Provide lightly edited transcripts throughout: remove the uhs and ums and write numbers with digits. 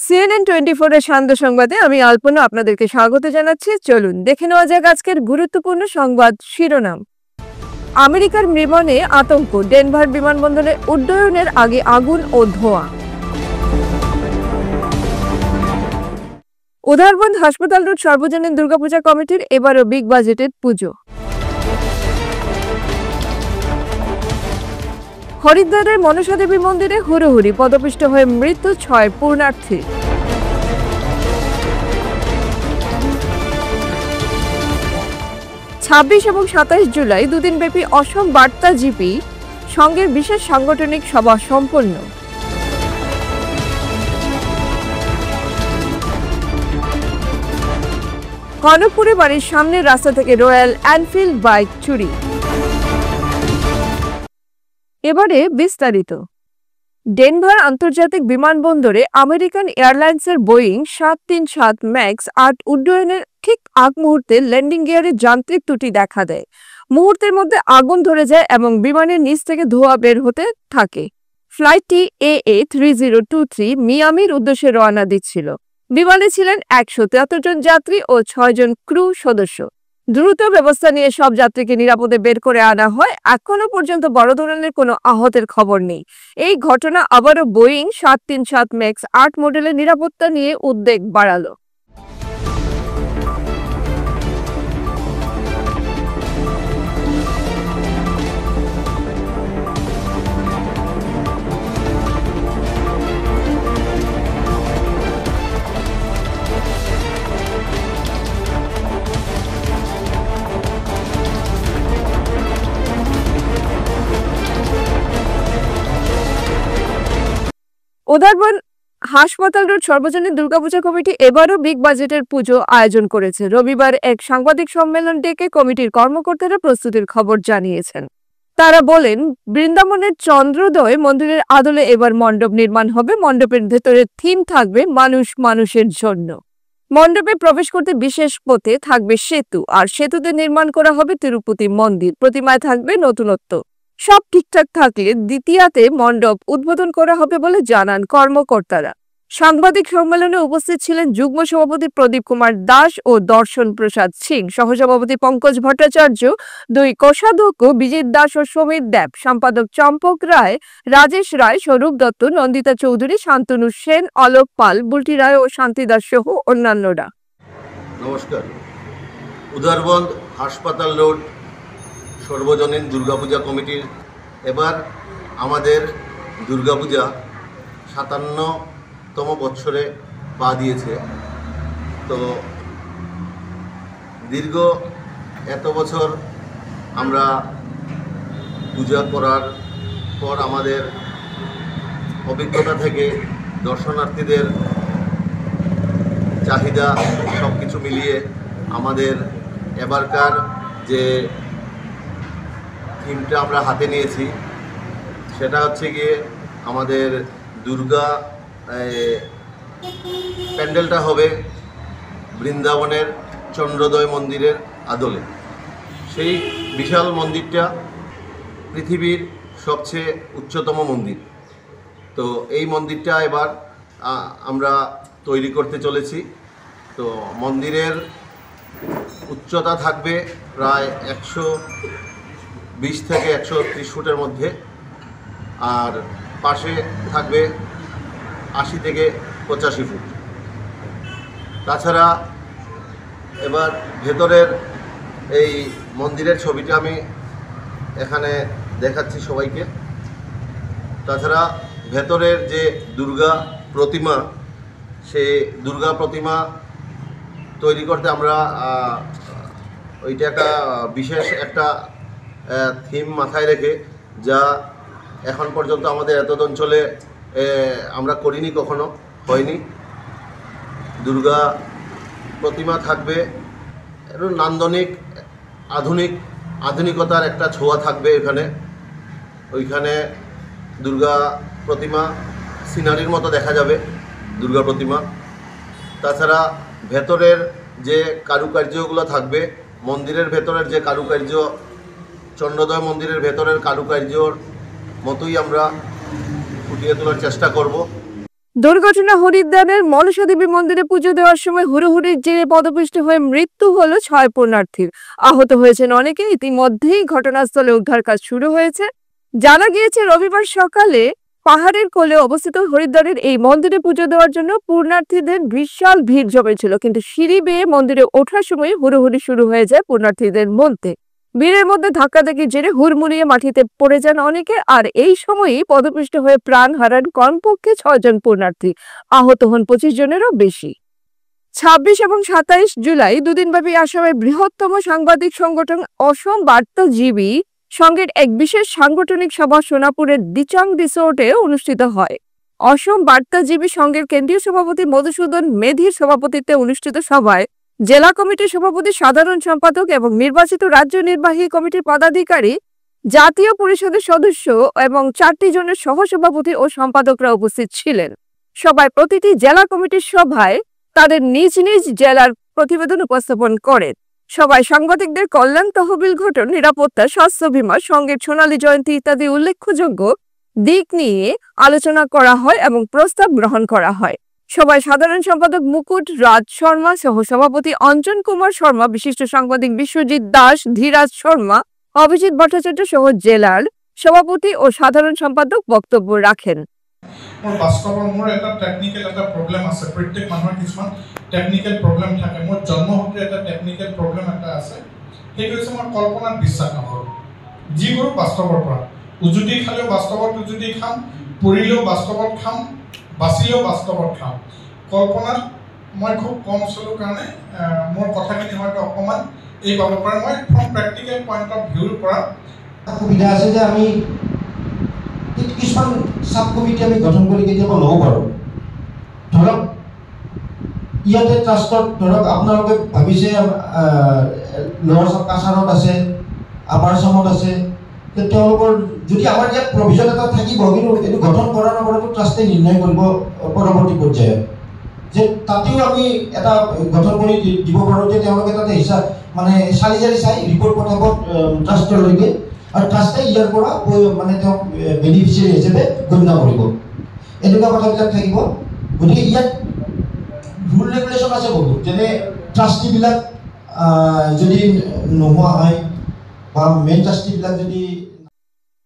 CNN24 এর সান্ধ্য সংবাদে আমি আলপনা আপনাদেরকে স্বাগত জানাচ্ছি। চলুন দেখে নেওয়া যাক আজকের গুরুত্বপূর্ণ সংবাদ শিরোনাম। আমেরিকার বিমানে আতঙ্ক, ডেনভার বিমানবন্দরে উড্ডয়নের আগে আগুন ও ধোঁয়া। উদারবন্দ হাসপাতাল রোড সর্বজনীন দুর্গাপূজা কমিটির এবারও বিগ বাজেটের পুজো। হরিদ্বারের মনসা দেবী মন্দিরে হুড়োহুড়ি, পদপিষ্ট হয়ে মৃত্যু 6 পূর্ণার্থী। 26 এবং 27 জুলাই দুদিনব্যাপী অসম বার্তা জিপি সংঘের বিশেষ সাংগঠনিক সভা সম্পন্ন। কনকপুরে বাড়ির সামনের রাস্তা থেকে রয়্যাল এনফিল্ড বাইক চুরি। এবারে বিস্তারিত। ডেনভার আন্তর্জাতিক বিমানবন্দরে আমেরিকান এয়ারলাইন্সের বোয়িং 737 ম্যাক্স 8 উড্ডয়নের ঠিক আগ মুহূর্তে ল্যান্ডিং গিয়ারে যান্ত্রিক ত্রুটি দেখা দেয়। মুহূর্তের মধ্যে আগুন ধরে যায় এবং বিমানের নিচ থেকে ধোঁয়া বের হতে থাকে। ফ্লাইটটি AA3023 মিয়ামির উদ্দেশ্যে রওনা দিচ্ছিল। বিমানে ছিলেন 173 জন যাত্রী ও 6 জন ক্রু সদস্য। দ্রুত ব্যবস্থা নিয়ে সব যাত্রীকে নিরাপদে বের করে আনা হয়। এখনো পর্যন্ত বড় ধরনের কোনো আহতের খবর নেই। এই ঘটনা আবারও বোয়িং 737 ম্যাক্স 8 মডেলের নিরাপত্তা নিয়ে উদ্বেগ বাড়ালো। উদারবন্দ হাসপাতাল রোড সর্বজনীন দুর্গাপূজা কমিটি এবারও বিগ বাজেটের পুজো আয়োজন করেছে। রবিবার এক সাংবাদিক সম্মেলন ডেকে কমিটির কর্মকর্তারা প্রস্তুতির খবর জানিয়েছেন। তারা বলেন, বৃন্দাবনের চন্দ্রোদয় মন্দিরের আদলে এবার মণ্ডপ নির্মাণ হবে। মণ্ডপের ভেতরে থিম থাকবে মানুষ মানুষের জন্য। মণ্ডপে প্রবেশ করতে বিশেষ পথে থাকবে সেতু, আর সেতুতে নির্মাণ করা হবে তিরুপতি মন্দির। প্রতিমায় থাকবে নতুনত্ব। সব ঠিকঠাক থাকলে দ্বিতীয়াতে মণ্ডপ উদ্বোধন করা হবে বলে জানান কর্মকর্তারা। সাংবাদিক সম্মেলনে উপস্থিত ছিলেন যুগ্ম সভাপতি প্রদীপ কুমার দাস ও দর্শন প্রসাদ সিং, সহসভাপতি পঙ্কজ ভট্টাচার্য, 2 কোষাধ্যক্ষ বিজিত দাস ও সমীর দেব, সম্পাদক চম্পক রায়, রাজেশ রায়, স্বরূপ দত্ত, নন্দিতা চৌধুরী, শান্তনু সেন, অলোক পাল, বুলটি রায় ও শান্তি দাস সহ অন্যান্যরা। নমস্কার। উদারবন্দ হাসপাতাল রোড সর্বজনীন দুর্গাপূজা কমিটির এবার আমাদের দুর্গাপূজা 57তম বৎসরে পা দিয়েছে। তো দীর্ঘ এত বছর আমরা পূজা করার পর আমাদের অভিজ্ঞতা থেকে দর্শনার্থীদের চাহিদা সব কিছু মিলিয়ে আমাদের এবারকার যে থিমটা আমরা হাতে নিয়েছি সেটা হচ্ছে গিয়ে আমাদের দুর্গা প্যান্ডেলটা হবে বৃন্দাবনের চন্দ্রোদয় মন্দিরের আদলে। সেই বিশাল মন্দিরটা পৃথিবীর সবচেয়ে উচ্চতম মন্দির। তো এই মন্দিরটা এবার আমরা তৈরি করতে চলেছি। তো মন্দিরের উচ্চতা থাকবে প্রায় 120 থেকে 130 ফুটের মধ্যে, আর পাশে থাকবে 80 থেকে 85 ফুট। তাছাড়া এবার ভেতরের এই মন্দিরের ছবিটা আমি এখানে দেখাচ্ছি সবাইকে। তাছাড়া ভেতরের যে দুর্গা প্রতিমা, সেই দুর্গা প্রতিমা তৈরি করতে আমরা ওইটা একটা বিশেষ একটা থিম মাথায় রেখে, যা এখন পর্যন্ত আমাদের এত অঞ্চলে আমরা করিনি, কখনো হয়নি। দুর্গা প্রতিমা থাকবে একটু নান্দনিক, আধুনিকতার একটা ছোঁয়া থাকবে এখানে। ওইখানে দুর্গা প্রতিমা সিনারির মতো দেখা যাবে দুর্গা প্রতিমা। তাছাড়া ভেতরের যে কারুকার্যগুলো থাকবে, মন্দিরের ভেতরের যে কারুকার্য, চন্দ্রোদয় মন্দিরের ভেতরের কারুকার্যর মতোই আমরা ফুটিয়ে তোলার চেষ্টা করব। দুর্ঘটনা হরিদ্বারের মনসা দেবী মন্দিরে পুজো দেওয়ার সময় হুড়োহুড়ির জেরে পদপিষ্ট হয়ে মৃত্যু হলো 6 পুণ্যার্থীর। আহত হয়েছেন অনেকে। ইতিমধ্যেই ঘটনাস্থলে উদ্ধার কাজ শুরু হয়েছে। জানা গিয়েছে রবিবার সকালে পাহাড়ের কোলে অবস্থিত হরিদ্বারের এই মন্দিরে পুজো দেওয়ার জন্য পুণ্যার্থীদের বিশাল ভিড় জমেছিল, কিন্তু সিঁড়ি বেয়ে মন্দিরে ওঠার সময় হুড়োহুড়ি শুরু হয়ে যায় পুণ্যার্থীদের মধ্যে। ভিড়ের মধ্যে ধাক্কাধাক্কির জেরে হুড়মুড়িয়ে মাটিতে পড়ে যান অনেকে। আর এই সময়ই পদপিষ্ট হয়ে প্রাণ হারান কমপক্ষে 6 জন পুণ্যার্থী। আহত হন 25 জনেরও বেশি। 26 এবং 27 জুলাই দুদিনব্যাপী আসামের বৃহত্তম সাংবাদিক সংগঠন অসম বার্তাজীবী সংঘের এক বিশেষ সাংগঠনিক সভা সোনাপুরের দিচাং রিসোর্টে অনুষ্ঠিত হয়। অসম বার্তাজীবী সংঘের কেন্দ্রীয় সভাপতি মধুসূদন মেধির সভাপতিত্বে অনুষ্ঠিত সভায় জেলা কমিটির সভাপতি, সাধারণ সম্পাদক এবং নির্বাচিত রাজ্য নির্বাহী কমিটির পদাধিকারী, জাতীয় পরিষদের সদস্য এবং 4টি জনের সহসভাপতি ও সম্পাদকরা উপস্থিত ছিলেন। সবাই প্রতিটি জেলা কমিটির সভায় তাদের নিজ নিজ জেলার প্রতিবেদন উপস্থাপন করেন। সবাই সাংবাদিকদের কল্যাণ, তহবিল গঠন, নিরাপত্তা, স্বাস্থ্য বীমা, সংঘের সোনালী জয়ন্তী ইত্যাদি উল্লেখযোগ্য দিক নিয়ে আলোচনা করা হয় এবং প্রস্তাব গ্রহণ করা হয়। সবাই সাধারণ সম্পাদক মুকুট রাজ শর্মা, সহসভাপতি অঞ্জন কুমার শর্মা, বিশিষ্ট সাংবাদিক বিশ্বজিৎ দাস, ধীরাজ শর্মা, অভিজিৎ ভট্টাচার্য সহ জেলার সভাপতি ও সাধারণ সম্পাদক বক্তব্য রাখেন। মোৰ বাস্তৱৰ মোৰ এটা টেকনিকেল এটা প্ৰব্লেম আছে। প্ৰত্যেক মানুহৰ কিছুমান টেকনিকেল প্ৰব্লেম থাকে। মোৰ জন্মসূত্ৰে এটা টেকনিকেল প্ৰব্লেম এটা আছে। সেইটো হৈছে মই কল্পনাত বিশ্বাস নকৰোঁ। যিবোৰ বাস্তৱৰ পৰা উজুতি খালেও বাস্তৱত উজুতি খাম, পৰিলেও বাস্তৱত খাম, বাচিলেও বাস্তৱত খাম। কল্পনাত মই খুব কম চলোঁ কাৰণে মোৰ কথাখিনি হয়তো অকণমান এই পাব পাৰে। মই ফ্ৰম প্ৰেক্টিকেল পইণ্ট অফ ভিউৰ পৰা সুবিধা আছে যে আমি কিছুমান সাব কমিটি আমি গঠন কৰি কেতিয়াবা ল'ব পাৰোঁ। ধৰক ইয়াতে ট্ৰাষ্টত ধৰক আপোনালোকে ভাবিছে লোৱাৰ কাছাৰত আছে, আপাৰ আছামত আছে, তেওঁলোকৰ যদি আমাৰ ইয়াত প্ৰভিজন এটা থাকিব, কিন্তু এইটো গঠন কৰা নকৰাটো ট্ৰাষ্টে নিৰ্ণয় কৰিব পৰৱৰ্তী পৰ্যায়ত, যে তাতেও আমি এটা গঠন কৰি দিব পাৰোঁ যে তেওঁলোকে তাতে হিচাপ মানে চালি জাৰি চাই ৰিপৰ্ট পঠাব ট্ৰাষ্টলৈকে, আৰু ট্ৰাষ্টে ইয়াৰ পৰা মানে তেওঁক বেনিফিচিয়াৰী হিচাপে গণ্য কৰিব। এনেকুৱা কথাবিলাক থাকিব। গতিকে ইয়াত ৰুল ৰেগুলেশ্যন আছে বহুত, যেনে ট্ৰাষ্টিবিলাক যদি নোহোৱা হয় বা মেইন ট্ৰাষ্টিবিলাক যদি।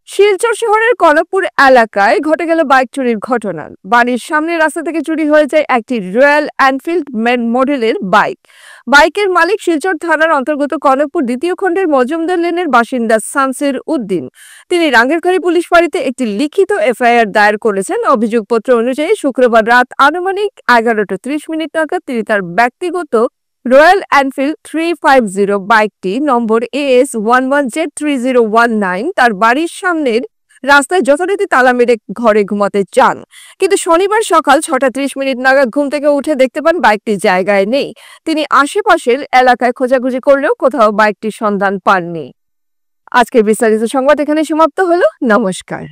শিলচর শহরের কনকপুর এলাকায় ঘটে গেল বাইক চুরির ঘটনা। বাড়ির সামনে রাস্তা থেকে চুরি হয়ে যায় একটি রয়্যাল এনফিল্ড মডেলের বাইক। বাইকের মালিক শিলচর থানার অন্তর্গত কনকপুর 2য় খণ্ডের মজুমদার লেনের বাসিন্দা শামসির উদ্দিন। তিনি রাঙ্গেরখালী পুলিশ ফাঁড়িতে একটি লিখিত এফআইআর দায়ের করেছেন। অভিযোগপত্র অনুযায়ী শুক্রবার রাত আনুমানিক 11:30 নাগাদ তিনি তার ব্যক্তিগত রয়্যাল এনফিল্ড 350 বাইকটি নম্বর AS11Z3019 তার বাড়ির সামনের রাস্তায় যথারীতি তালা মেরে ঘরে ঘুমাতে যান। কিন্তু শনিবার সকাল 6:30 নাগাদ ঘুম থেকে উঠে দেখতে পান বাইকটি জায়গায় নেই। তিনি আশেপাশের এলাকায় খোঁজাখুঁজি করলেও কোথাও বাইকটির সন্ধান পাননি। আজকের বিস্তারিত সংবাদ এখানে সমাপ্ত হলো। নমস্কার।